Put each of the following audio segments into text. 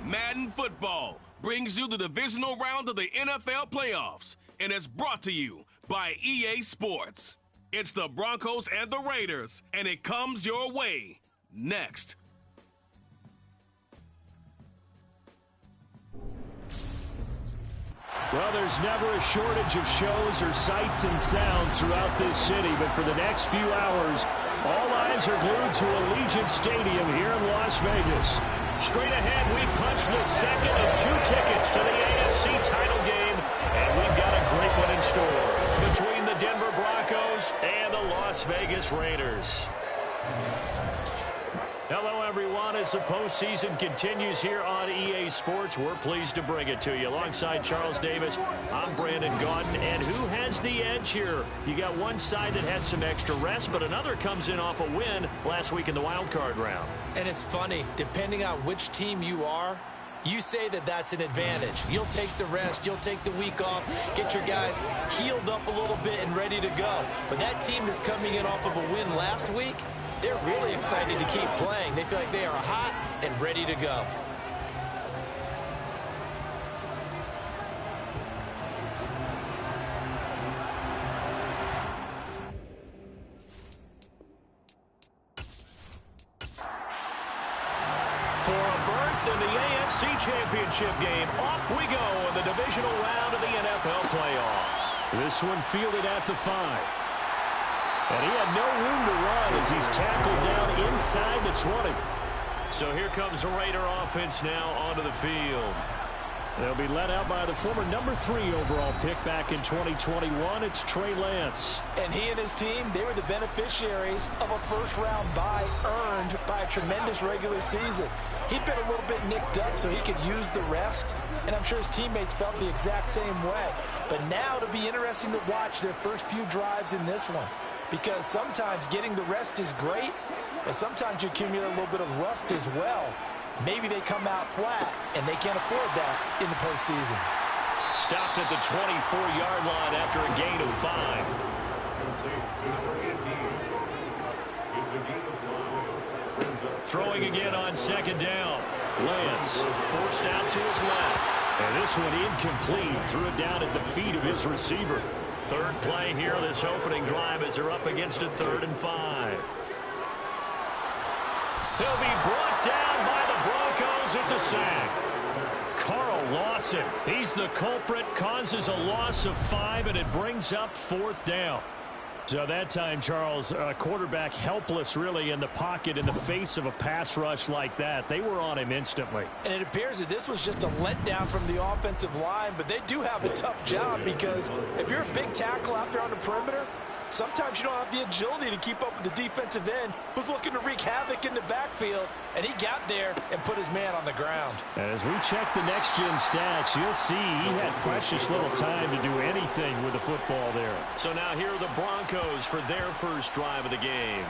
Madden Football brings you the divisional round of the NFL playoffs, and it's brought to you by EA Sports. It's the Broncos and the Raiders, and it comes your way next. Well, there's never a shortage of shows or sights and sounds throughout this city, but for the next few hours, all eyes are glued to Allegiant Stadium here in Las Vegas. Straight ahead, we punch the second of 2 tickets to the AFC title game, and we've got a great one in store between the Denver Broncos and the Las Vegas Raiders. Hello, everyone. As the postseason continues here on EA Sports, we're pleased to bring it to you. Alongside Charles Davis, I'm Brandon Gaudin. And who has the edge here? You got one side that had some extra rest, but another comes in off a win last week in the wild card round. And it's funny, depending on which team you are, you say that that's an advantage. You'll take the rest, you'll take the week off, get your guys healed up a little bit and ready to go. But that team that's coming in off of a win last week, they're really excited to keep playing. They feel like they are hot and ready to go. For a berth in the AFC Championship game, off we go in the divisional round of the NFL playoffs. This one fielded at the 5. And he had no room to run as he's tackled down inside the 20. So here comes the Raider offense now onto the field. They'll be led out by the former number 3 overall pick back in 2021. It's Trey Lance. And he and his team, they were the beneficiaries of a first-round bye earned by a tremendous regular season. He'd been a little bit nicked up so he could use the rest, and I'm sure his teammates felt the exact same way. But now it'll be interesting to watch their first few drives in this one, because sometimes getting the rest is great, but sometimes you accumulate a little bit of rust as well. Maybe they come out flat, and they can't afford that in the postseason. Stopped at the 24-yard line after a gain of 5. Throwing again on second down. Lance forced out to his left. And this one incomplete. Threw it down at the feet of his receiver. Third play here, this opening drive, as they're up against a 3rd and 5. He'll be brought down by the Broncos. It's a sack. Carl Lawson, he's the culprit, causes a loss of 5, and it brings up 4th down. So that time, Charles, quarterback helpless really in the pocket in the face of a pass rush like that. They were on him instantly. And it appears that this was just a letdown from the offensive line, but they do have a tough job, because if you're a big tackle out there on the perimeter, sometimes you don't have the agility to keep up with the defensive end who's looking to wreak havoc in the backfield, and he got there and put his man on the ground. As we check the next-gen stats, you'll see he had precious little time to do anything with the football there. So now here are the Broncos for their first drive of the game.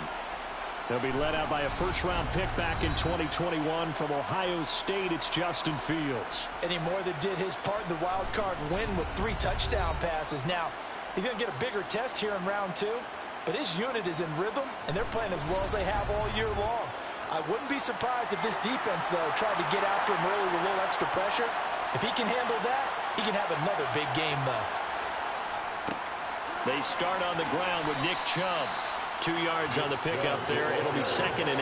They'll be led out by a first-round pick back in 2021 from Ohio State. It's Justin Fields. And he more than did his part in the wild card win with 3 touchdown passes. Now, he's going to get a bigger test here in round 2, but his unit is in rhythm, and they're playing as well as they have all year long. I wouldn't be surprised if this defense, though, tried to get after him early with a little extra pressure. If he can handle that, he can have another big game, though. They start on the ground with Nick Chubb. 2 yards on the pickup there. It'll be 2nd and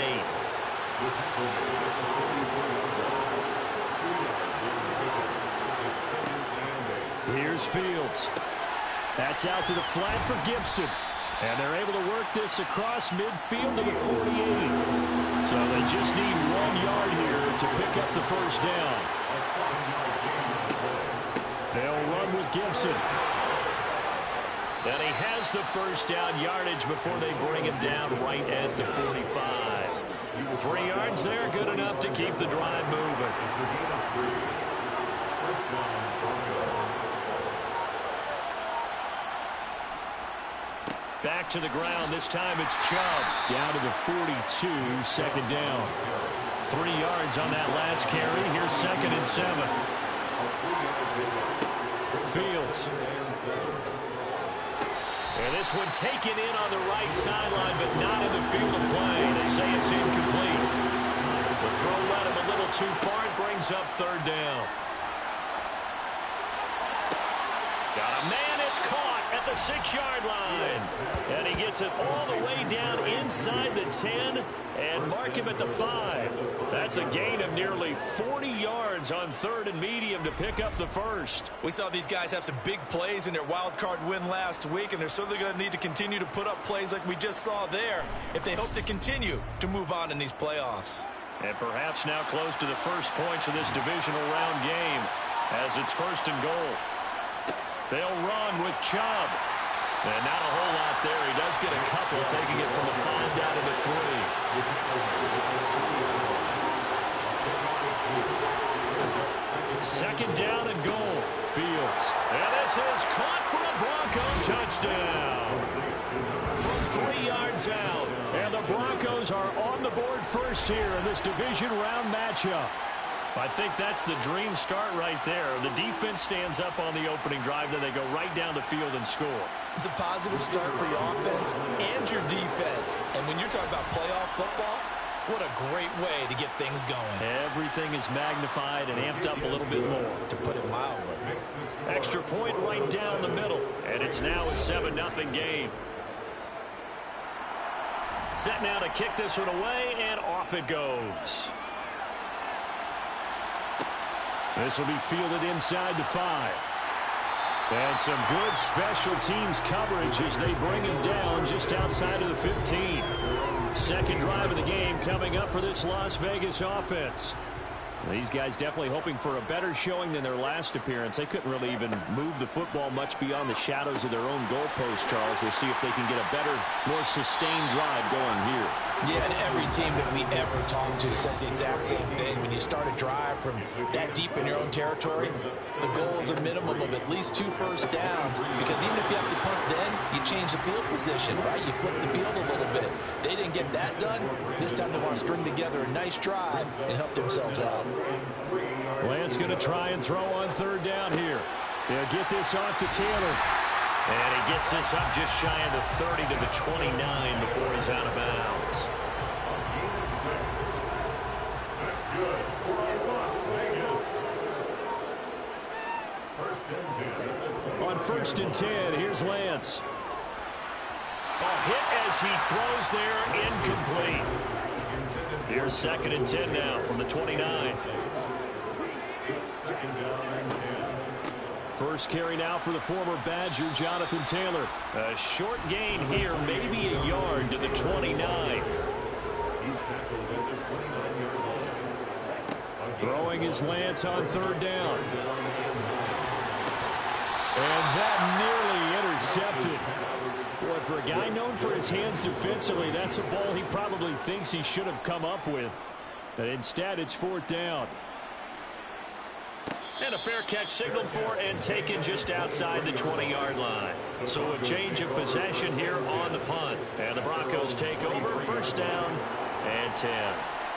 8. Here's Fields. That's out to the flat for Gibson. And they're able to work this across midfield to the 48. So they just need 1 yard here to pick up the first down. They'll run with Gibson. And he has the first down yardage before they bring him down right at the 45. 3 yards there, good enough to keep the drive moving. Back to the ground. This time it's Chubb. Down to the 42, 2nd down. 3 yards on that last carry. Here's 2nd and 7. Fields. And this one taken in on the right sideline, but not in the field of play. They say it's incomplete. The throw led him a little too far. It brings brings up third down. Got a man, it's caught at the 6-yard line. And he gets it all the way down inside the 10 and mark him at the 5. That's a gain of nearly 40 yards on 3rd and medium to pick up the first. We saw these guys have some big plays in their wild card win last week, and they're certainly going to need to continue to put up plays like we just saw there if they hope to continue to move on in these playoffs. And perhaps now close to the first points of this divisional round game as it's 1st and goal. They'll run with Chubb. And not a whole lot there. He does get a couple, taking it from the 5 down to the 3. Second down and goal. Fields. And this is caught for a Bronco touchdown. From 3 yards out. And the Broncos are on the board first here in this division round matchup. I think that's the dream start right there. The defense stands up on the opening drive, then they go right down the field and score. It's a positive start for your offense and your defense. And when you're talking about playoff football, what a great way to get things going. Everything is magnified and amped up a little bit more. To put it mildly. Extra point right down the middle. And it's now a 7-0 game. Set now to kick this one away, and off it goes. This will be fielded inside the 5. And some good special teams coverage as they bring him down just outside of the 15. Second drive of the game coming up for this Las Vegas offense. These guys definitely hoping for a better showing than their last appearance. They couldn't really even move the football much beyond the shadows of their own goalpost, Charles. We'll see if they can get a better, more sustained drive going here. Yeah, and every team that we ever talk to says the exact same thing. When you start a drive from that deep in your own territory, the goal is a minimum of at least 2 first downs. Because even if you have to punt then, you change the field position, right? You flip the field a little bit. They didn't get that done. This time they want to string together a nice drive and help themselves out. Lance going to try and throw on third down here. They'll get this off to Taylor. And he gets this up just shy of the 30 to the 29 before he's out of bounds. That's good for Las Vegas. 1st and 10. On 1st and 10, here's Lance. A hit as he throws there, incomplete. Here's 2nd and 10 now from the 29. First carry now for the former Badger, Jonathan Taylor. A short gain here, maybe a yard to the 29. Throwing his Lance on third down. And that nearly intercepted. Boy, for a guy known for his hands defensively, that's a ball he probably thinks he should have come up with. But instead, it's 4th down. And a fair catch signaled for and taken just outside the 20-yard line. So a change of possession here on the punt. And the Broncos take over, 1st down and 10.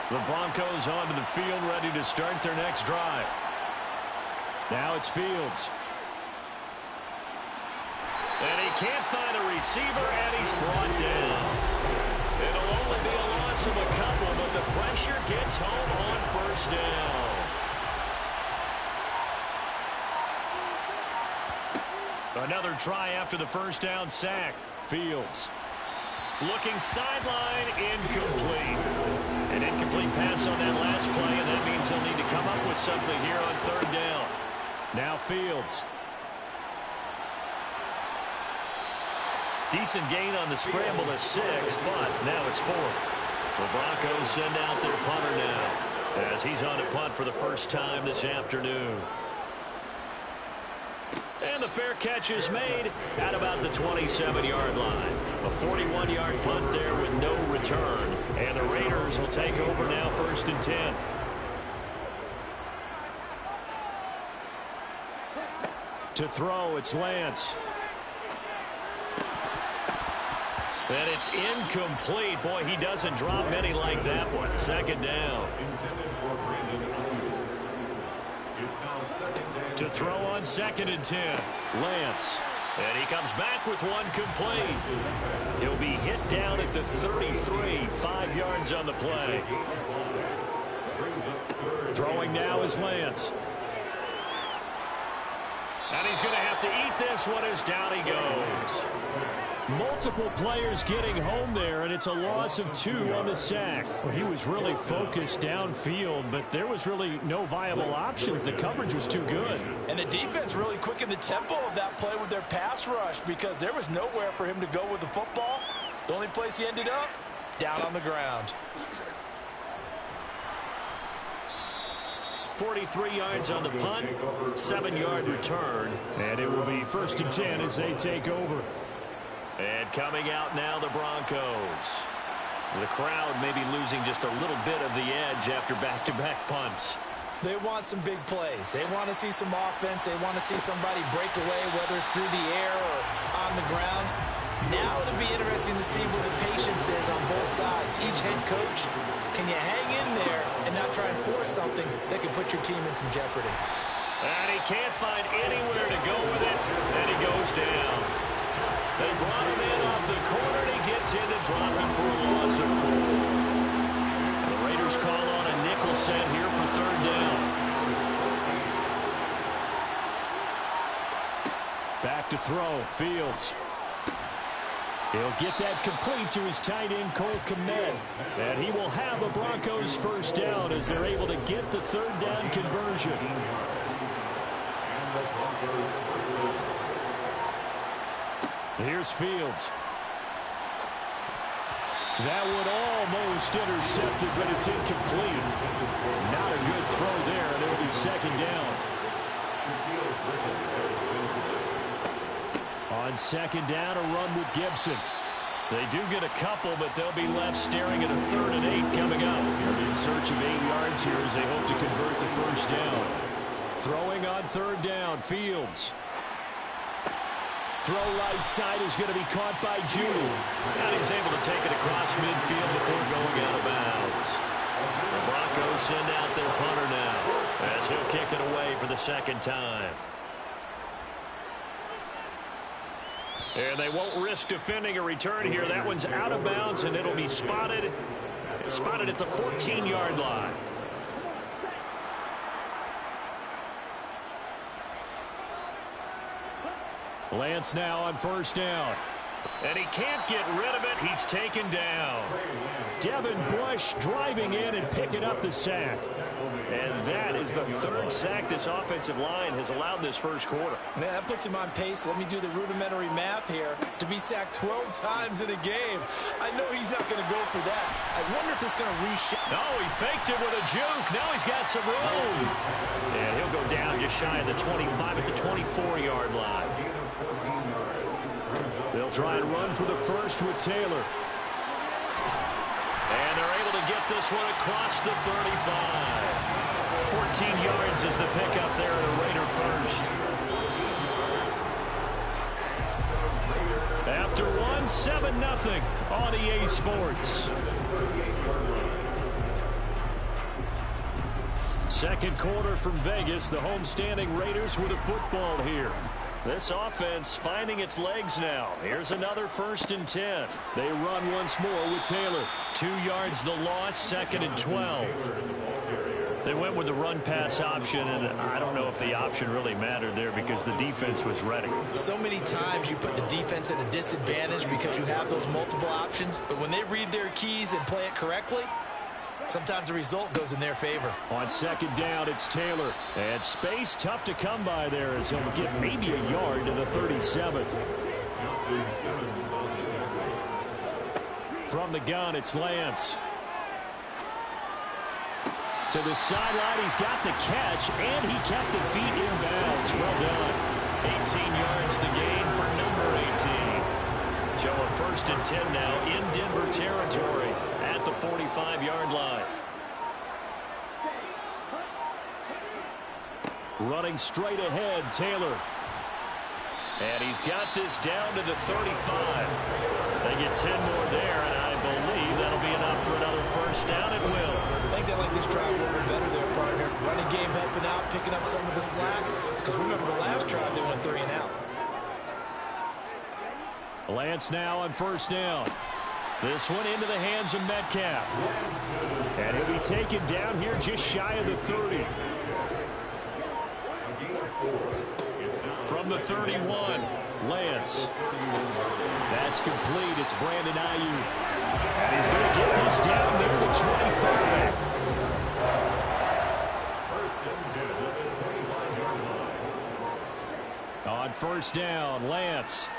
The Broncos onto the field, ready to start their next drive. Now it's Fields. And he can't find a receiver, and he's brought down. It'll only be a loss of a couple, but the pressure gets home on 1st down. Another try after the 1st down sack. Fields. Looking sideline, incomplete. An incomplete pass on that last play, and that means they'll need to come up with something here on 3rd down. Now Fields. Decent gain on the scramble to 6, but now it's 4th. The Broncos send out their punter now as he's on to punt for the first time this afternoon. And the fair catch is made at about the 27-yard line. A 41-yard punt there with no return. And the Raiders will take over now, 1st and 10. To throw, it's Lance. And it's incomplete. Boy, he doesn't drop many like that one. 2nd down. To throw on 2nd and 10. Lance. And he comes back with one complete. He'll be hit down at the 33. 5 yards on the play. Throwing now is Lance. And he's going to have to eat this one as down he goes. Multiple players getting home there, and it's a loss of 2 on the sack. Well, he was really focused downfield, but there was really no viable options. The coverage was too good. And the defense really quickened the tempo of that play with their pass rush because there was nowhere for him to go with the football. The only place he ended up, down on the ground. 43 yards on the punt, 7-yard return, and it will be 1st and 10 as they take over. And coming out now, the Broncos. The crowd may be losing just a little bit of the edge after back-to-back punts. They want some big plays. They want to see some offense. They want to see somebody break away, whether it's through the air or on the ground. Now it'll be interesting to see where the patience is on both sides. Each head coach, can you hang in there and not try and force something that could put your team in some jeopardy? And he can't find anywhere to go with it, and he goes down. They brought him in off the corner, and he gets in to drop him for a loss of 4. And the Raiders call on a nickel set here for 3rd down. Back to throw, Fields. He'll get that complete to his tight end, Cole Kmet. And he will have a Broncos 1st down as they're able to get the 3rd down conversion. Here's Fields. That would almost intercept it, but it's incomplete. Not a good throw there, and it'll be 2nd down. On 2nd down, a run with Gibson. They do get a couple, but they'll be left staring at a 3rd and 8 coming up. They're in search of 8 yards here as they hope to convert the 1st down. Throwing on 3rd down, Fields. Throw right side is going to be caught by Judy. And he's able to take it across midfield before going out of bounds. The Broncos send out their punter now as he'll kick it away for the 2nd time. And they won't risk defending a return here. That one's out of bounds, and it'll be spotted at the 14-yard line. Lance now on 1st down. And he can't get rid of it. He's taken down. Devin Bush driving in and picking up the sack. And that is the 3rd sack this offensive line has allowed this 1st quarter. Man, that puts him on pace. Let me do the rudimentary math here. To be sacked 12 times in a game. I know he's not going to go for that. I wonder if it's going to reshape. Oh, he faked it with a juke. Now he's got some room. And he'll go down just shy of the 25 at the 24-yard line. They'll try and run for the 1st with Taylor. And they're able to get this one across the 35. 14 yards is the pickup there at a Raider 1st. After 1, 7-0 on EA Sports. 2nd quarter from Vegas. The homestanding Raiders with a football here. This offense finding its legs now. Here's another 1st and 10. They run once more with Taylor. 2 yards the loss, 2nd and 12. They went with the run-pass option, and I don't know if the option really mattered there because the defense was ready. So many times you put the defense at a disadvantage because you have those multiple options, but when they read their keys and play it correctly, sometimes the result goes in their favor. On 2nd down, it's Taylor. And space tough to come by there as he'll get maybe a yard to the 37. From the gun, it's Lance. To the sideline, he's got the catch, and he kept the feet in bounds. Well done. 18 yards the gain for number 18. So a 1st and 10 now in Denver territory at the 45-yard line. Running straight ahead, Taylor. And he's got this down to the 35. They get 10 more there, and I believe that'll be enough for another 1st down. It will. I think they like this drive a little bit better there, partner. Running game helping out, picking up some of the slack. Because remember, the last drive they went 3 and out. Lance now on 1st down. This one into the hands of Metcalf. And he'll be taken down here just shy of the 30. From the 31, Lance. That's complete. It's Brandon Ayuk. And he's going to get this down near the 25. On first down, Lance.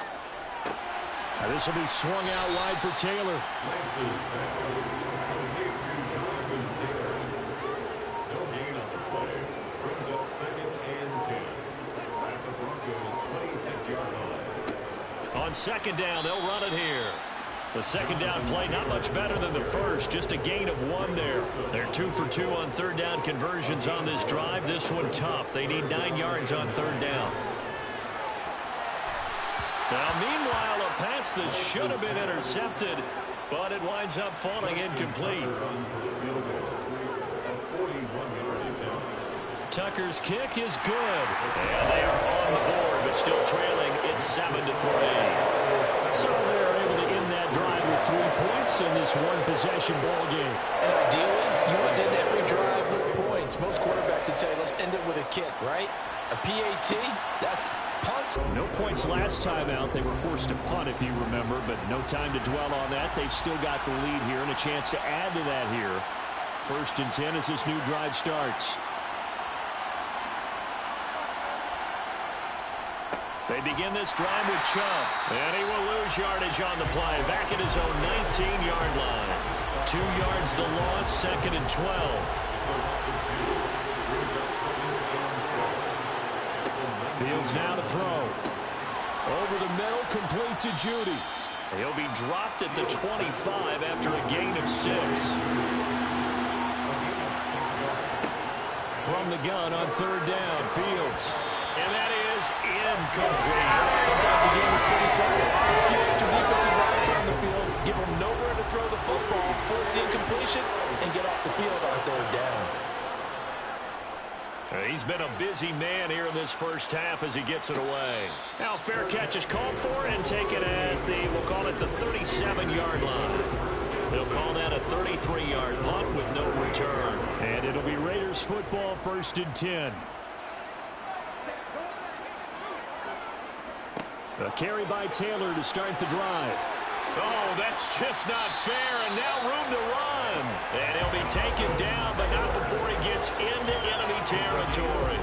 Now this will be swung out wide for Taylor. No gain on the play. Brings up 2nd and 10. At the Broncos' 26-yard line. On second down, they'll run it here. The second down play not much better than the first, just a gain of 1 there. They're 2 for 2 on third down conversions on this drive. This one tough. They need 9 yards on third down. Now, meanwhile, a pass that should have been intercepted, but it winds up falling incomplete. Tucker's kick is good. And they are on the board, but still trailing. It's 7-3. So they're able to end that drive with 3 points in this one-possession ball game. And ideally, you would end every drive with points. Most quarterbacks would tell you, let's end it with a kick, right? A PAT, that's punts. No points last time out. They were forced to punt, if you remember, but no time to dwell on that. They've still got the lead here and a chance to add to that here. 1st and 10 as this new drive starts. They begin this drive with Chubb, and he will lose yardage on the play. Back at his own 19-yard line. 2 yards the loss, 2nd and 12. Fields now to throw. Over the middle, complete to Judy. He'll be dropped at the 25 after a gain of 6. From the gun on third down, Fields. And that is incomplete. Sometimes the game is pretty simple. Get extra defensive backs on the field, give them nowhere to throw the football, force the incompletion, and get off the field on third down. He's been a busy man here in this first half as he gets it away. Now fair catch is called for and taken at the, we'll call it the 37-yard line. They'll call that a 33-yard punt with no return. And it'll be Raiders football, 1st and 10. A carry by Taylor to start the drive. Oh, that's just not fair, and now room to run. And he'll be taken down, but not before he gets into enemy territory.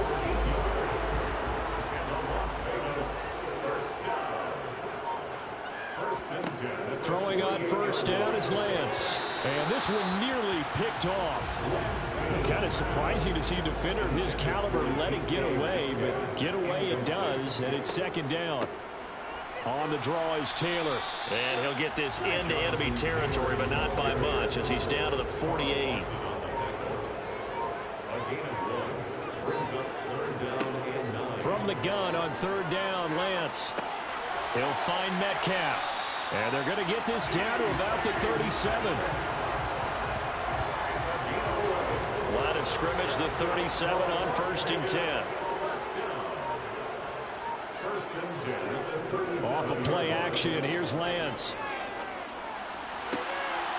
Throwing on first down is Lance. And this one nearly picked off. Kind of surprising to see a defender of his caliber let it get away, but get away it does, and it's 2nd down. On the draw is Taylor. And he'll get this into enemy territory, but not by much as he's down to the 48. From the gun on third down, Lance. He'll find Metcalf. And they're going to get this down to about the 37. Line of scrimmage, the 37 on 1st and 10. Off of play action, here's Lance.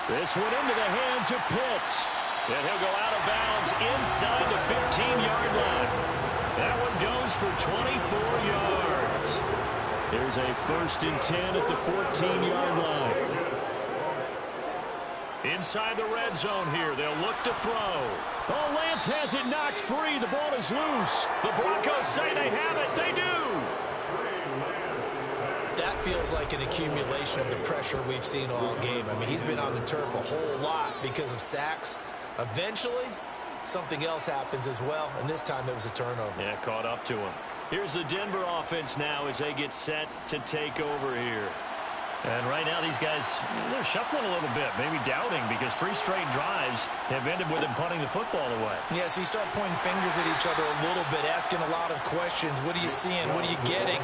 This one into the hands of Pitts. And he'll go out of bounds inside the 15-yard line. That one goes for 24 yards. There's a 1st and 10 at the 14-yard line. Inside the red zone here, they'll look to throw. Oh, Lance has it knocked free. The ball is loose. The Broncos say they have it. They do. That feels like an accumulation of the pressure we've seen all game. I mean, he's been on the turf a whole lot because of sacks. Eventually, something else happens as well, and this time it was a turnover. Yeah, caught up to him. Here's the Denver offense now as they get set to take over here. And right now these guys, they're shuffling a little bit, maybe doubting, because 3 straight drives have ended with them punting the football away. Yeah, so you start pointing fingers at each other a little bit, asking a lot of questions. What are you seeing? What are you getting?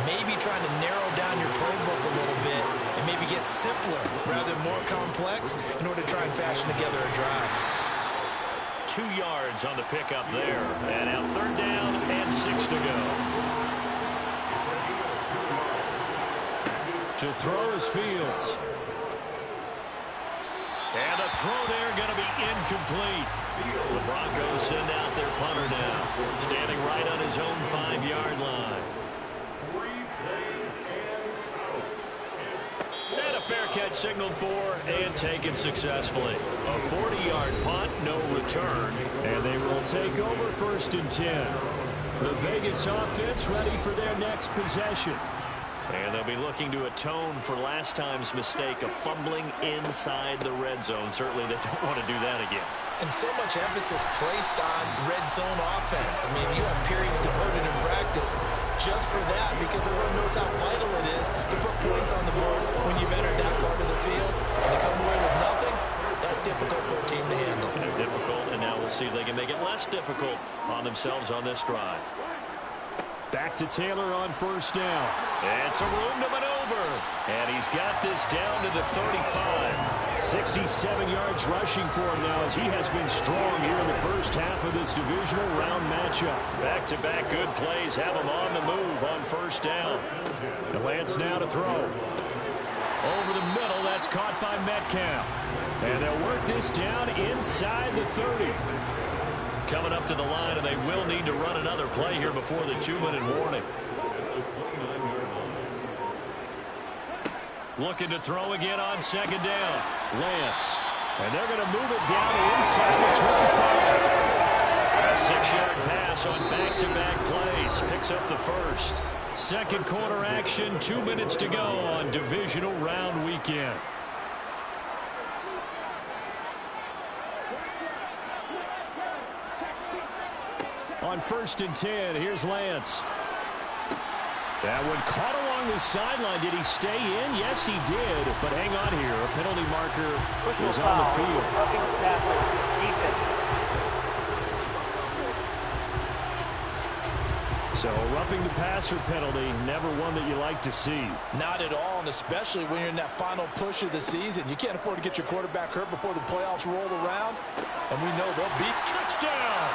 Maybe trying to narrow down your playbook a little bit and maybe get simpler rather than more complex in order to try and fashion together a drive. 2 yards on the pickup there. And now third down and 6 to go. To throw is Fields. And the throw there going to be incomplete. The Broncos send out their punter now, standing right on his own 5-yard line. 3 plays and out. And a fair catch signaled for and taken successfully. A 40-yard punt, no return. And they will take over 1st and 10. The Vegas offense ready for their next possession. And they'll be looking to atone for last time's mistake of fumbling inside the red zone. Certainly they don't want to do that again. And so much emphasis placed on red zone offense. I mean, you have periods devoted in practice just for that because everyone knows how vital it is to put points on the board when you've entered that part of the field. And to come away with nothing, that's difficult for a team to handle. And difficult, and now we'll see if they can make it less difficult on themselves on this drive. Back to Taylor on 1st down. And some room to maneuver. And he's got this down to the 35. 67 yards rushing for him now as he has been strong here in the first half of this divisional round matchup. Back-to-back good plays have him on the move on 1st down. And Lance now to throw. Over the middle, that's caught by Metcalf. And they'll work this down inside the 30. Coming up to the line, and they will need to run another play here before the 2-minute warning. Looking to throw again on 2nd down. Lance. And they're going to move it down inside the 25. A 6-yard pass on back-to-back plays. Picks up the 1st. Second quarter action, 2 minutes to go on divisional round weekend. On 1st and 10, here's Lance. That one caught along the sideline. Did he stay in? Yes, he did. But hang on here. A penalty marker is on the field. So roughing the passer penalty, never one that you like to see. Not at all, and especially when you're in that final push of the season. You can't afford to get your quarterback hurt before the playoffs roll around. And we know they'll beat. Touchdown!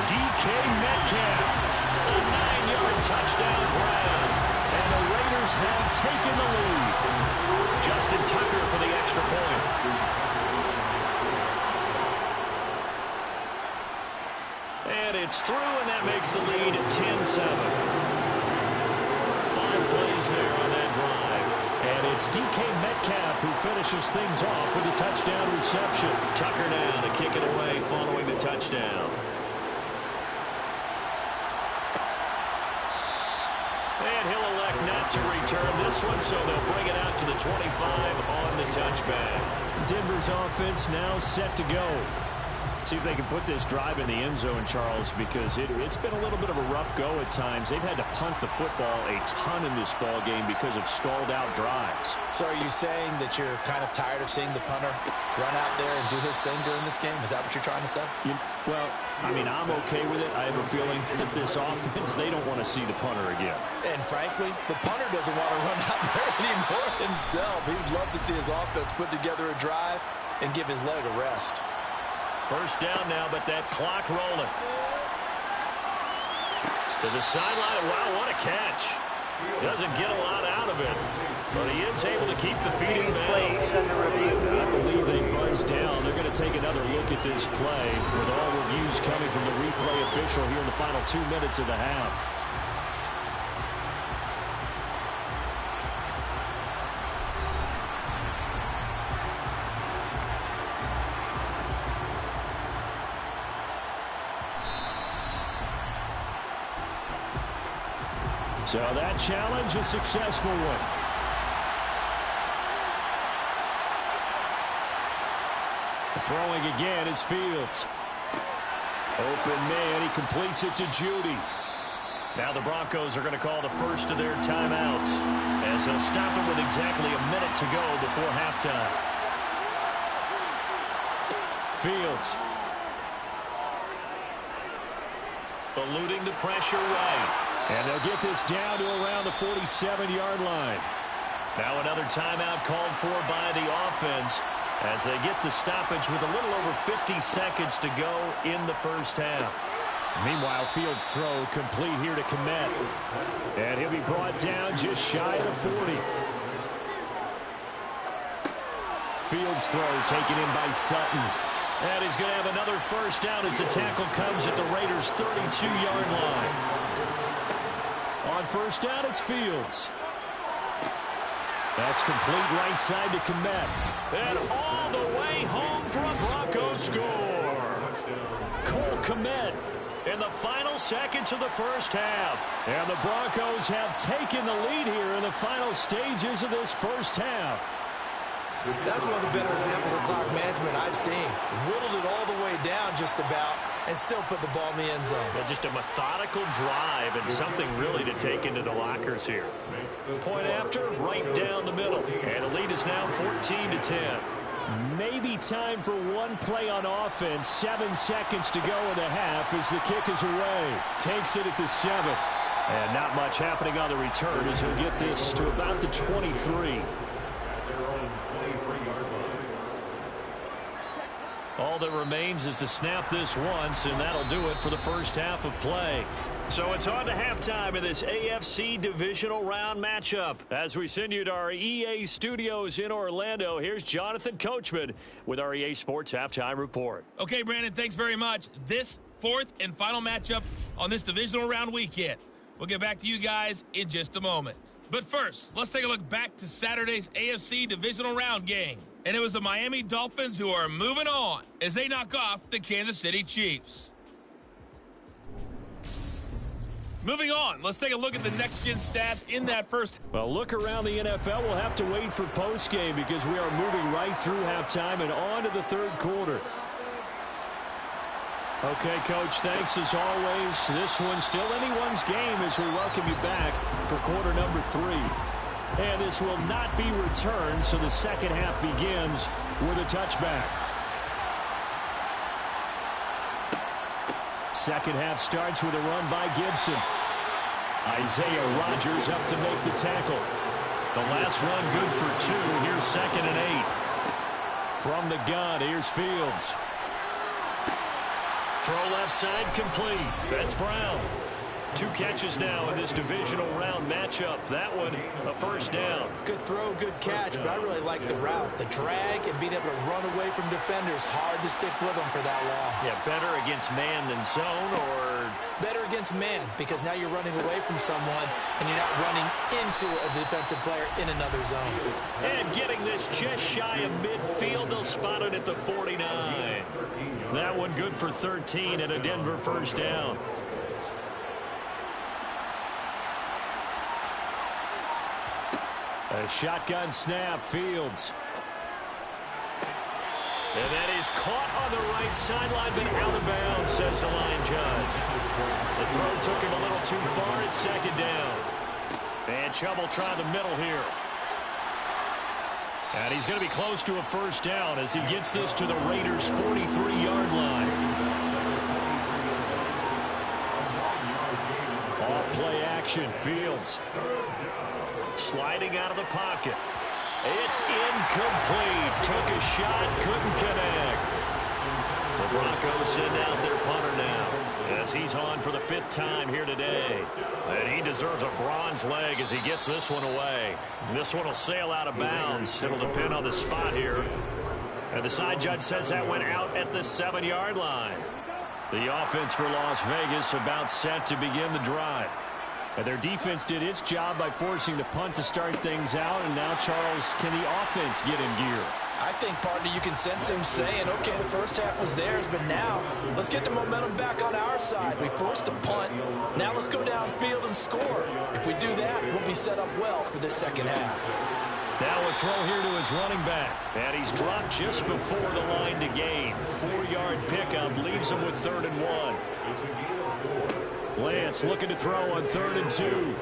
DK Metcalf, a 9-yard touchdown grab, and the Raiders have taken the lead. Justin Tucker for the extra point. And it's through, and that makes the lead 10-7. 5 plays there on that drive. And it's DK Metcalf who finishes things off with a touchdown reception. Tucker now to kick it away following the touchdown. And he'll elect not to return this one, so they'll bring it out to the 25 on the touchback. Denver's offense now set to go. See if they can put this drive in the end zone, Charles, because it's been a little bit of a rough go at times. They've had to punt the football a ton in this ball game because of stalled-out drives. So are you saying that you're kind of tired of seeing the punter run out there and do his thing during this game? Is that what you're trying to say? Well, I mean, I'm okay with it. I have a feeling that this offense, they don't want to see the punter again. And frankly, the punter doesn't want to run out there anymore himself. He'd love to see his offense put together a drive and give his leg a rest. First down now, but that clock rolling. To the sideline. Wow, what a catch. Doesn't get a lot out of it, but he is able to keep the feet in bounds. I believe they buzzed down. They're going to take another look at this play with all reviews coming from the replay official here in the final 2 minutes of the half. So that challenge, a successful one. Throwing again is Fields. Open man, he completes it to Judy. Now the Broncos are going to call the first of their timeouts as they'll stop it with exactly a minute to go before halftime. Fields. Eluding the pressure right. And they'll get this down to around the 47-yard line. Now another timeout called for by the offense as they get the stoppage with a little over 50 seconds to go in the first half. Meanwhile, Fields' throw complete here to Kmet. And he'll be brought down just shy of the 40. Fields throw taken in by Sutton. And he's going to have another first down as the tackle comes at the Raiders' 32-yard line. On first down, it's Fields. That's complete right side to Kmet. And all the way home for a Broncos score. Cole Kmet in the final seconds of the first half. And the Broncos have taken the lead here in the final stages of this first half. That's one of the better examples of clock management I've seen. Whittled it all the way down just about and still put the ball in the end zone. Yeah, just a methodical drive and something really to take into the lockers here. Point after, right down the middle. And the lead is now 14-10. Maybe time for one play on offense. 7 seconds to go in the half as the kick is away. Takes it at the 7. And not much happening on the return as he'll get this to about the 23. All that remains is to snap this once, and that'll do it for the first half of play. So it's on to halftime of this AFC Divisional Round matchup. As we send you to our EA studios in Orlando, here's Jonathan Coachman with our EA Sports Halftime Report. Okay, Brandon, thanks very much. This fourth and final matchup on this Divisional Round weekend. We'll get back to you guys in just a moment. But first, let's take a look back to Saturday's AFC Divisional Round game. And it was the Miami Dolphins who are moving on as they knock off the Kansas City Chiefs. Moving on, let's take a look at the next-gen stats in that first. Well, look around the NFL. We'll have to wait for postgame because we are moving right through halftime and on to the third quarter. Okay, Coach, thanks as always. This one's still anyone's game as we welcome you back for quarter number 3. And this will not be returned, so the second half begins with a touchback. Second half starts with a run by Gibson. Isaiah Rodgers up to make the tackle. The last run good for 2. Here's 2nd and 8. From the gun, here's Fields. Throw left side complete. That's Brown. 2 catches now in this divisional round matchup. That one, a first down. Good throw, good catch, but I really like the route. The drag and being able to run away from defenders. Hard to stick with them for that long. Yeah, better against man than zone, or? Better against man, because now you're running away from someone and you're not running into a defensive player in another zone. And getting this just shy of midfield, they'll spot it at the 49. That one good for 13 and a Denver first down. A shotgun snap, Fields. And that is caught on the right sideline, but out of bounds, says the line judge. The throw took him a little too far. It's 2nd down. And Chubb will try the middle here. And he's going to be close to a first down as he gets this to the Raiders' 43-yard line. Off play action, Fields. Sliding out of the pocket. It's incomplete. Took a shot, couldn't connect. The Broncos send out their punter now as he's on for the 5th time here today. And he deserves a bronze leg as he gets this one away. This one will sail out of bounds. It'll depend on the spot here. And the side judge says that went out at the 7-yard line. The offense for Las Vegas about set to begin the drive. And their defense did its job by forcing the punt to start things out. And now, Charles, can the offense get in gear? I think, partner, you can sense him saying, okay, the first half was theirs, but now let's get the momentum back on our side. We forced a punt. Now let's go downfield and score. If we do that, we'll be set up well for this second half. Now a throw here to his running back. And he's dropped just before the line to gain. 4-yard pickup leaves him with 3rd and 1. Lance looking to throw on 3rd and 2. And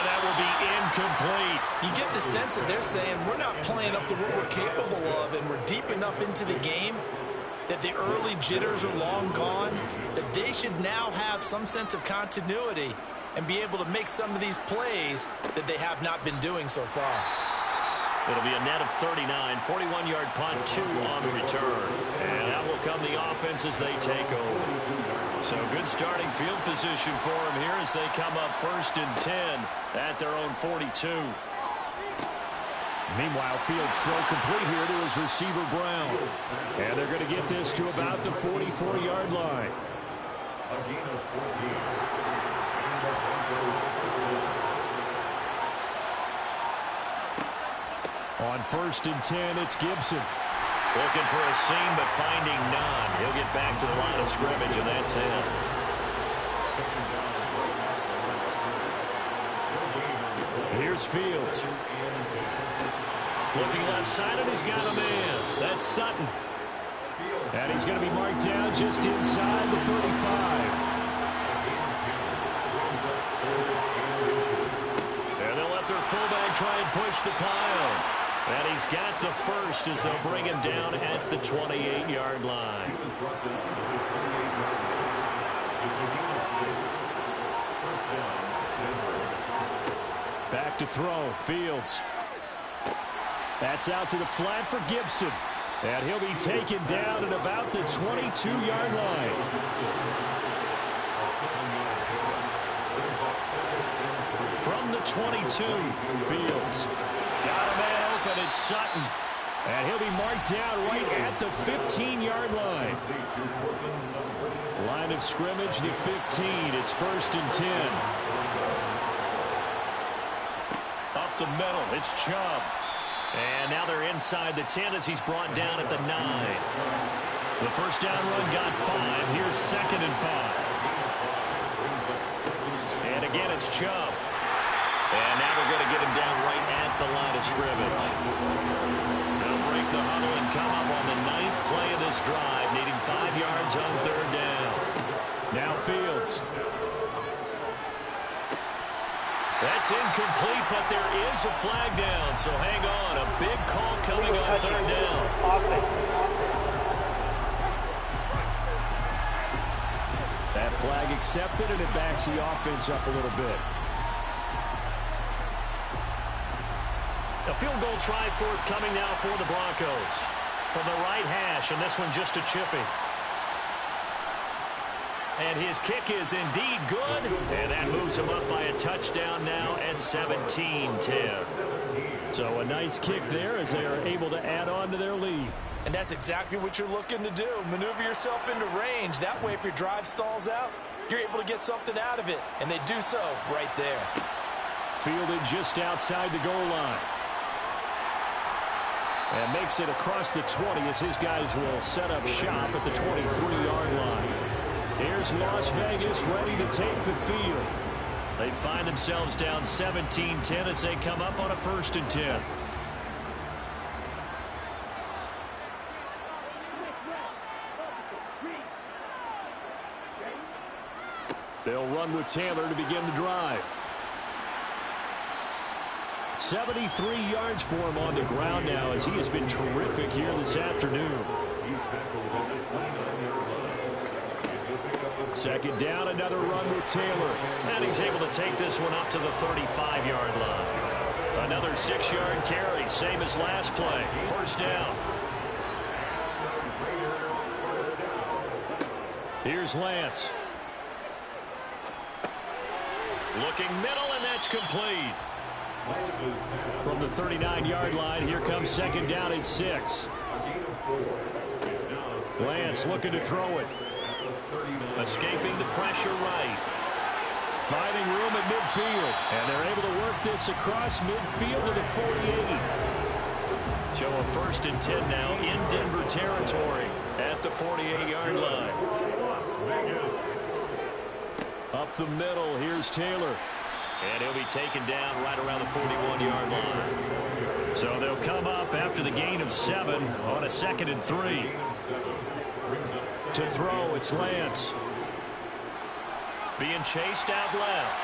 that will be incomplete. You get the sense that they're saying we're not playing up to what we're capable of, and we're deep enough into the game that the early jitters are long gone, that they should now have some sense of continuity and be able to make some of these plays that they have not been doing so far. It'll be a net of 39, 41-yard punt, 2 on the return. And that will come the offense as they take over. So good starting field position for them here as they come up 1st and 10 at their own 42. Meanwhile, Fields throw complete here to his receiver, Brown. And they're going to get this to about the 44-yard line. A gain of 14. And the Broncos first down. On 1st and 10, it's Gibson. Looking for a seam, but finding none. He'll get back to the line of scrimmage, and that's it. Here's Fields. Looking left side, and he's got a man. That's Sutton. And he's going to be marked down just inside the 35. And they'll let their fullback try and push the pile. And he's got the first as they'll bring him down at the 28-yard line. Back to throw. Fields. That's out to the flat for Gibson. And he'll be taken down at about the 22-yard line. From the 22, Fields. got a man open. It's Sutton. And he'll be marked down right at the 15-yard line. Line of scrimmage, the 15. It's 1st and 10. Up the middle, it's Chubb. And now they're inside the 10 as he's brought down at the 9. The first down run got 5. Here's 2nd and 5. And again, it's Chubb. And now they're going to get him down right at the line of scrimmage. They'll break the huddle and come up on the 9th play of this drive, needing 5 yards on 3rd down. Now Fields. That's incomplete, but there is a flag down, so hang on. A big call coming on 3rd down. That flag accepted, and it backs the offense up a little bit. A field goal try forthcoming now for the Broncos. From the right hash, and this one just a chipping. And his kick is indeed good. And that moves him up by a touchdown now at 17-10. So a nice kick there as they are able to add on to their lead. And that's exactly what you're looking to do. Maneuver yourself into range. That way, if your drive stalls out, you're able to get something out of it. And they do so right there. Fielded just outside the goal line. And makes it across the 20 as his guys will set up shop at the 23-yard line. Here's Las Vegas ready to take the field. They find themselves down 17-10 as they come up on a 1st and 10. They'll run with Taylor to begin the drive. 73 yards for him on the ground now as he has been terrific here this afternoon. Second down, another run with Taylor. And he's able to take this one up to the 35-yard line. Another 6-yard carry, same as last play. 1st down. Here's Lance. Looking middle, and that's complete. From the 39-yard line, here comes 2nd down and 6. Lance looking to throw it. Escaping the pressure right. Finding room at midfield. And they're able to work this across midfield to the 48. So a 1st and 10 now in Denver territory at the 48-yard line. Up the middle, here's Taylor. And he'll be taken down right around the 41-yard line. So they'll come up after the gain of 7 on a 2nd and 3. To throw, it's Lance. Being chased out left.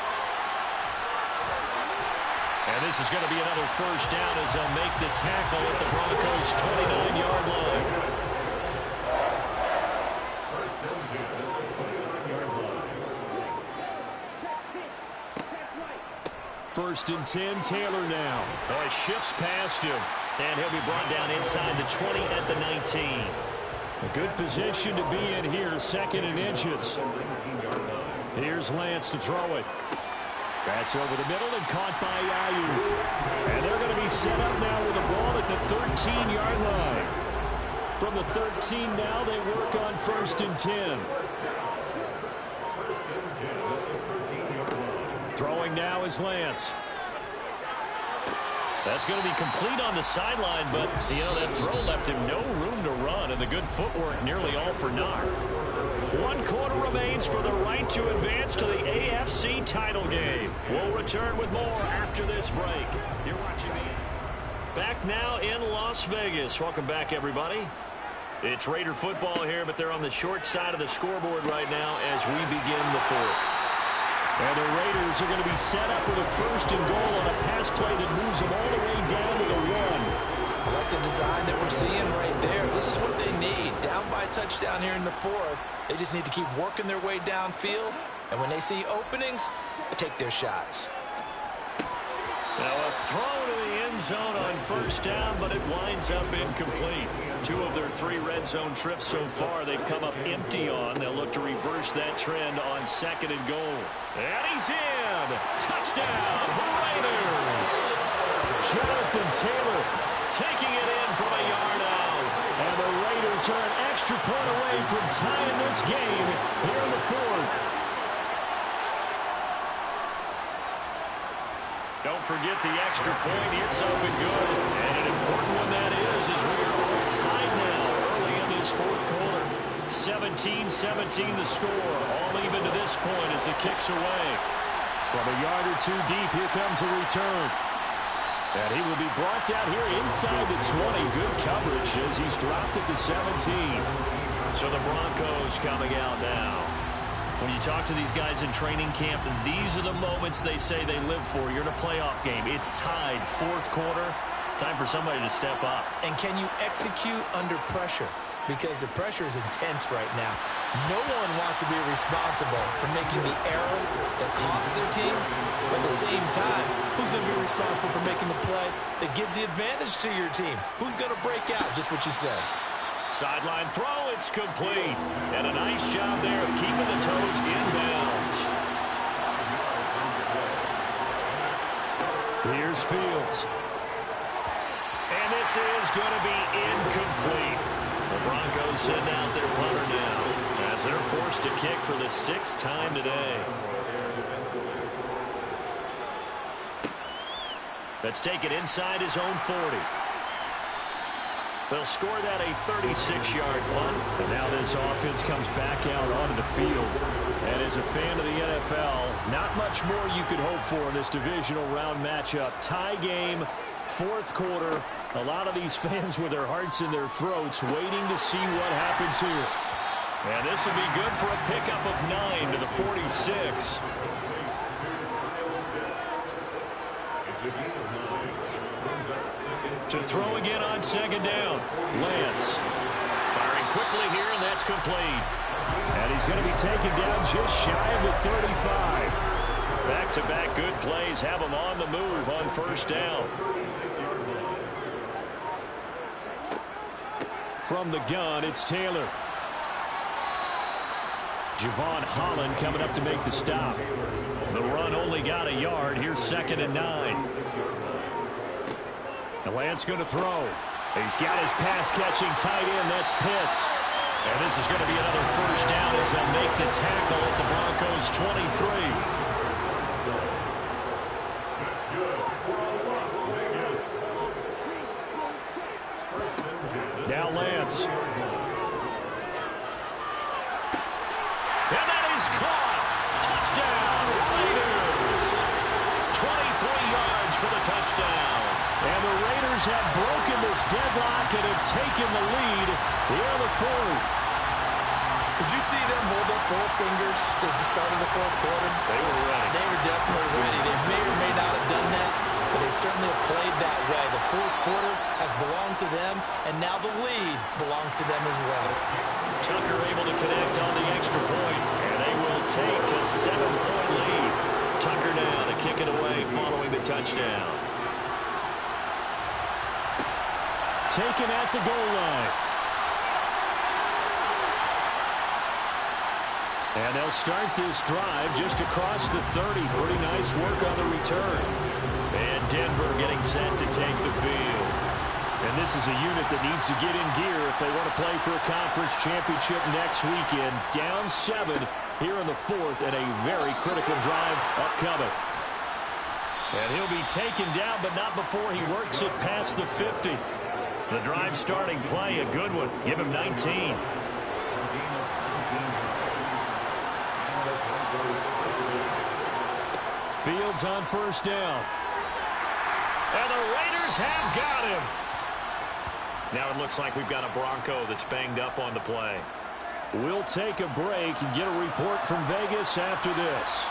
And this is going to be another 1st down as they'll make the tackle at the Broncos' 29-yard line. 1st and 10, Taylor now. Oh, he shifts past him. And he'll be brought down inside the 20 at the 19. A good position to be in here, 2nd and inches. Here's Lance to throw it. That's over the middle and caught by Ayuk. And they're going to be set up now with the ball at the 13-yard line. From the 13 now, they work on 1st and 10. Throwing now is Lance. That's going to be complete on the sideline, but, that throw left him no room to run, and the good footwork nearly all for naught. 1 quarter remains for the right to advance to the AFC title game. We'll return with more after this break. You're watching back now in Las Vegas. Welcome back, everybody. It's Raider football here, but they're on the short side of the scoreboard right now as we begin the 4th. And the Raiders are going to be set up with a 1st and goal on a pass play that moves them all the way down to the 1. I like the design that we're seeing right there. This is what they need. Down by a touchdown here in the 4th. They just need to keep working their way downfield. And when they see openings, take their shots. Now a throw to the end zone on 1st down, but it winds up incomplete. 2 of their 3 red zone trips so far they've come up empty on. They'll look to reverse that trend on 2nd and goal. And he's in! Touchdown, Raiders! Jonathan Taylor taking it in from a yard out. And the Raiders are an extra point away from tying this game here in the 4th. Don't forget the extra point. It's up and good. And an important one that is as we are all tied now early in this 4th quarter. 17-17 the score. All even to this point as the kick's away. From a yard or 2 deep, here comes a return. And he will be brought down here inside the 20. Good coverage as he's dropped at the 17. So the Broncos coming out now. When you talk to these guys in training camp, these are the moments they say they live for. You're in a playoff game. It's tied, 4th quarter. Time for somebody to step up. And can you execute under pressure? Because the pressure is intense right now. No one wants to be responsible for making the error that costs their team. But at the same time, who's going to be responsible for making the play that gives the advantage to your team? Who's going to break out? Just what you said. Sideline throw, it's complete. And a nice job there of keeping the toes inbounds. Here's Fields. And this is going to be incomplete. The Broncos send out their punter now as they're forced to kick for the 6th time today. Let's take it inside his own 40. They'll score that a 36-yard punt. And now this offense comes back out onto the field. And as a fan of the NFL, not much more you could hope for in this divisional round matchup. Tie game, 4th quarter. A lot of these fans with their hearts in their throats waiting to see what happens here. And this will be good for a pickup of 9 to the 46. To throw again on 2nd down. Lance. Firing quickly here, and that's complete. And he's going to be taken down just shy of the 35. Back-to-back good plays have him on the move on 1st down. From the gun, it's Taylor. Javon Holland coming up to make the stop. The run only got a yard. Here's 2nd and 9. And Lance going to throw. He's got his pass-catching tight end. That's Pitts. And this is going to be another 1st down as they'll make the tackle at the Broncos' 23. Now Lance. And that is caught. Touchdown, Raiders. 23 yards for the touchdown. And the Raiders have broken this deadlock and have taken the lead here in the 4th. Did you see them hold up 4 fingers to the start of the 4th quarter? They were ready. They were definitely ready. They may or may not have done that, but they certainly have played that way. The 4th quarter has belonged to them, and now the lead belongs to them as well. Tucker able to connect on the extra point, and they will take a 7-point lead. Tucker now to kick it away following the touchdown. Taken at the goal line. And they'll start this drive just across the 30. Pretty nice work on the return. And Denver getting set to take the field. And this is a unit that needs to get in gear if they want to play for a conference championship next weekend. Down 7 here in the 4th, and a very critical drive upcoming. And he'll be taken down, but not before he works it past the 50. The drive starting play, a good one. Give him 19. Fields on first down. And the Raiders have got him. Now it looks like we've got a Bronco that's banged up on the play. We'll take a break and get a report from Vegas after this.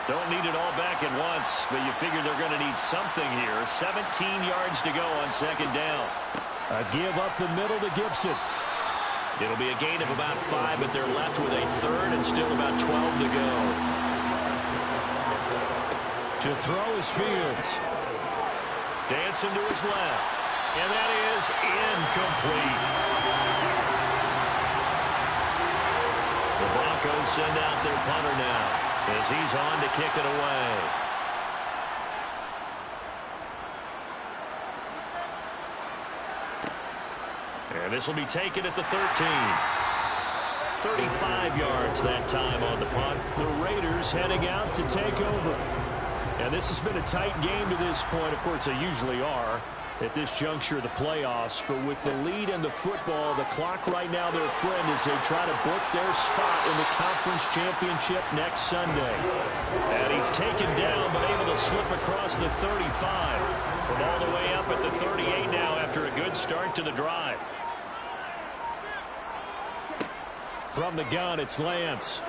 Don't need it all back at once, but you figure they're going to need something here. 17 yards to go on second down. A give up the middle to Gibson. It'll be a gain of about 5, but they're left with a third and still about 12 to go. To throw is Fields. Dancing to his left. And that is incomplete. The Broncos send out their punter now as he's on to kick it away. And this will be taken at the 13. 35 yards that time on the punt. The Raiders heading out to take over. And this has been a tight game to this point. Of course, they usually are at this juncture of the playoffs. But with the lead in the football, the clock right now their friend as they try to book their spot in the conference championship next Sunday. And he's taken down but able to slip across the 35 from all the way up at the 38 now after a good start to the drive. From the gun, it's Lance.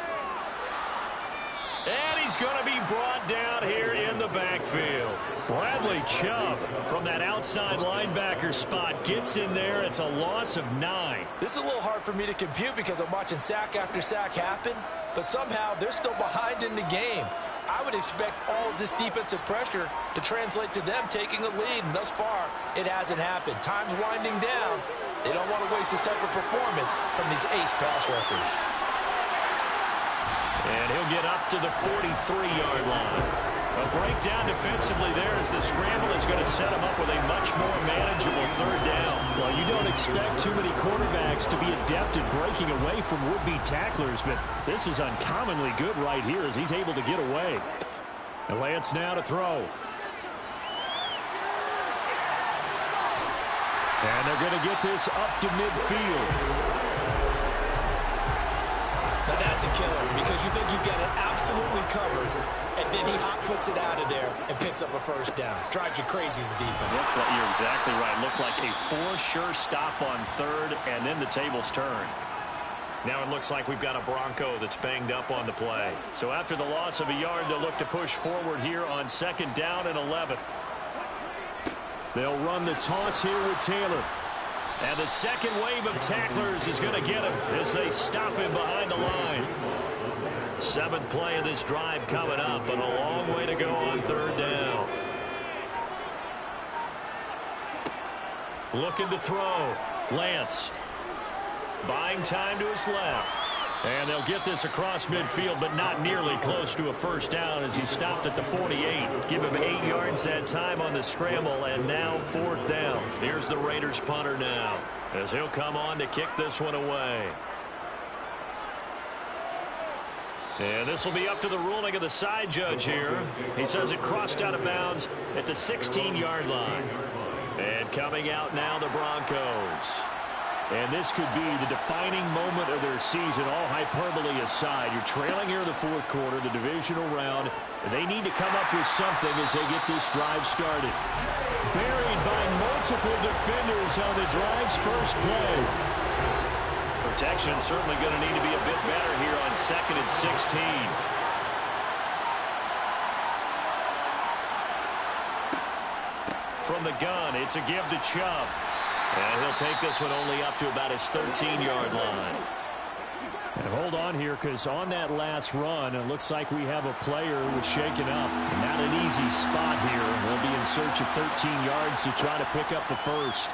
And he's going to be brought down here in the backfield. Bradley Chubb from that outside linebacker spot gets in there. It's a loss of 9. This is a little hard for me to compute because I'm watching sack after sack happen, but somehow they're still behind in the game. I would expect all of this defensive pressure to translate to them taking a lead, and thus far, it hasn't happened. Time's winding down. They don't want to waste this type of performance from these ace pass rushers. And he'll get up to the 43-yard line. A breakdown defensively there as the scramble is going to set him up with a much more manageable third down. Well, you don't expect too many quarterbacks to be adept at breaking away from would-be tacklers, but this is uncommonly good right here as he's able to get away. And Lance now to throw. And they're going to get this up to midfield. Now that's a killer because you think you've got it absolutely covered, and then he hot-foots it out of there and picks up a first down. Drives you crazy as a defense. That's what you're exactly right. Looked like a for-sure stop on third, and then the tables turn. Now it looks like we've got a Bronco that's banged up on the play. So after the loss of a yard, they'll look to push forward here on second down and 11. They'll run the toss here with Taylor. And the second wave of tacklers is going to get him as they stop him behind the line. 7th play of this drive coming up, but a long way to go on third down. Looking to throw. Lance. Buying time to his left. And they'll get this across midfield, but not nearly close to a first down as he stopped at the 48. Give him 8 yards that time on the scramble, and now 4th down. Here's the Raiders punter now as he'll come on to kick this one away. And this will be up to the ruling of the side judge here. He says it crossed out of bounds at the 16-yard line. And coming out now, the Broncos. And this could be the defining moment of their season, all hyperbole aside. You're trailing here in the 4th quarter, the divisional round, and they need to come up with something as they get this drive started. Buried by multiple defenders on the drive's first play. Protection certainly going to need to be a bit better here on 2nd and 16. From the gun, it's a give to Chubb. And he'll take this one only up to about his 13-yard line. And hold on here, because on that last run, it looks like we have a player who was shaken up. Not an easy spot here. They'll be in search of 13 yards to try to pick up the first.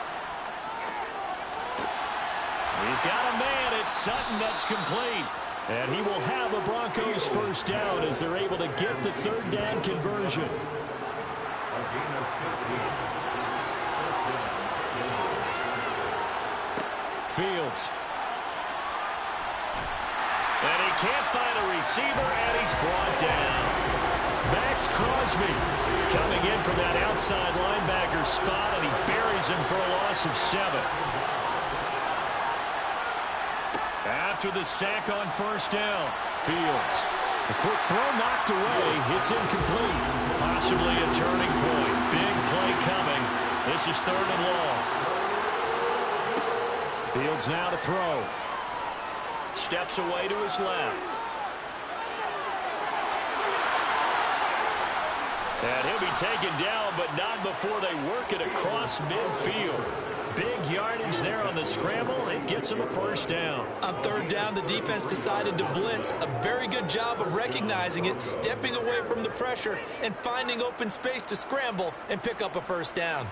He's got a man. It's Sutton that's complete. And he will have a Broncos first down as they're able to get the third down conversion. A gain of 15. First down. Fields. And he can't find a receiver, and he's brought down. Max Crosby coming in from that outside linebacker spot, and he buries him for a loss of 7. After the sack on first down, Fields. A quick throw knocked away. It's incomplete. Possibly a turning point. Big play coming. This is 3rd and long. Fields now to throw. Steps away to his left. And he'll be taken down, but not before they work it across midfield. Big yardage there on the scramble. It gets him a first down. On 3rd down, the defense decided to blitz. A very good job of recognizing it, stepping away from the pressure, and finding open space to scramble and pick up a first down.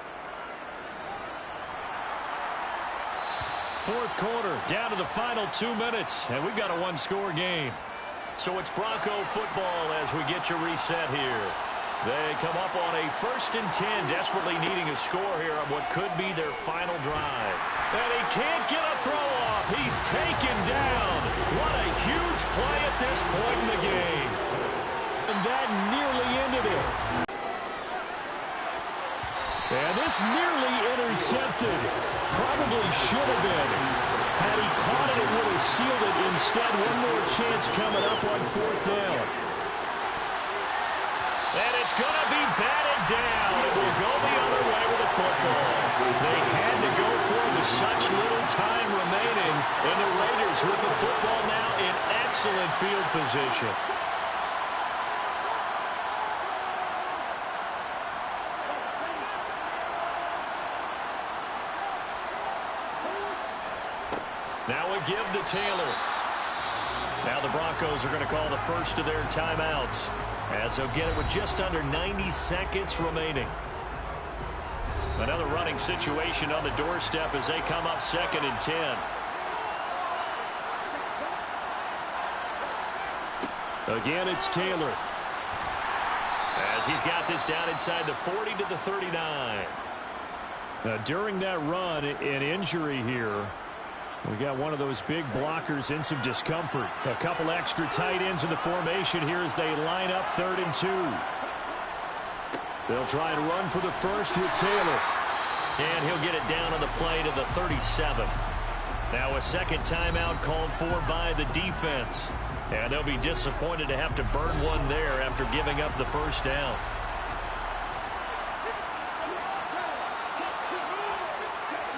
4th quarter, down to the final 2 minutes, and we've got a one-score game. So it's Bronco football as we get you reset here. They come up on a 1st and 10, desperately needing a score here on what could be their final drive. And he can't get a throw off. He's taken down. What a huge play at this point in the game. And that nearly ended it. And this nearly intercepted. Probably should have been. Had he caught it, it would have sealed it. Instead, one more chance coming up on 4th down. And it's going to be batted down. It will go the other way with the football. They had to go for it with such little time remaining. And the Raiders with the football now in excellent field position. Now a give to Taylor. Now the Broncos are going to call the first of their timeouts, as they'll get it with just under 90 seconds remaining. Another running situation on the doorstep as they come up 2nd and 10. Again, it's Taylor, as he's got this down inside the 40 to the 39. Now, during that run, an injury here. We got one of those big blockers in some discomfort. A couple extra tight ends in the formation here as they line up 3rd and 2. They'll try and run for the first with Taylor. And he'll get it down on the play to the 37. Now a second timeout called for by the defense. And they'll be disappointed to have to burn one there after giving up the first down.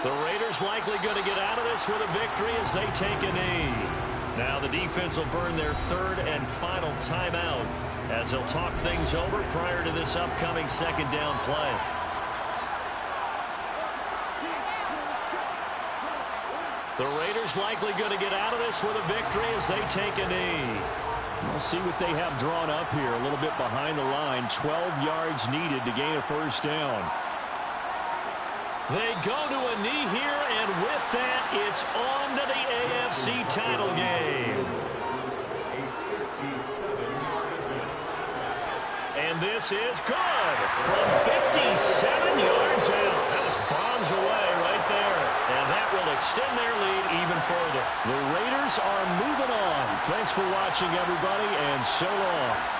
The Raiders likely going to get out of this with a victory as they take a knee. Now the defense will burn their 3rd and final timeout as they'll talk things over prior to this upcoming 2nd down play. The Raiders likely going to get out of this with a victory as they take a knee. We'll see what they have drawn up here a little bit behind the line. 12 yards needed to gain a first down. They go to a knee here, and with that, it's on to the AFC title game. And this is good from 57 yards out. That was bombs away right there. And that will extend their lead even further. The Raiders are moving on. Thanks for watching, everybody, and so long.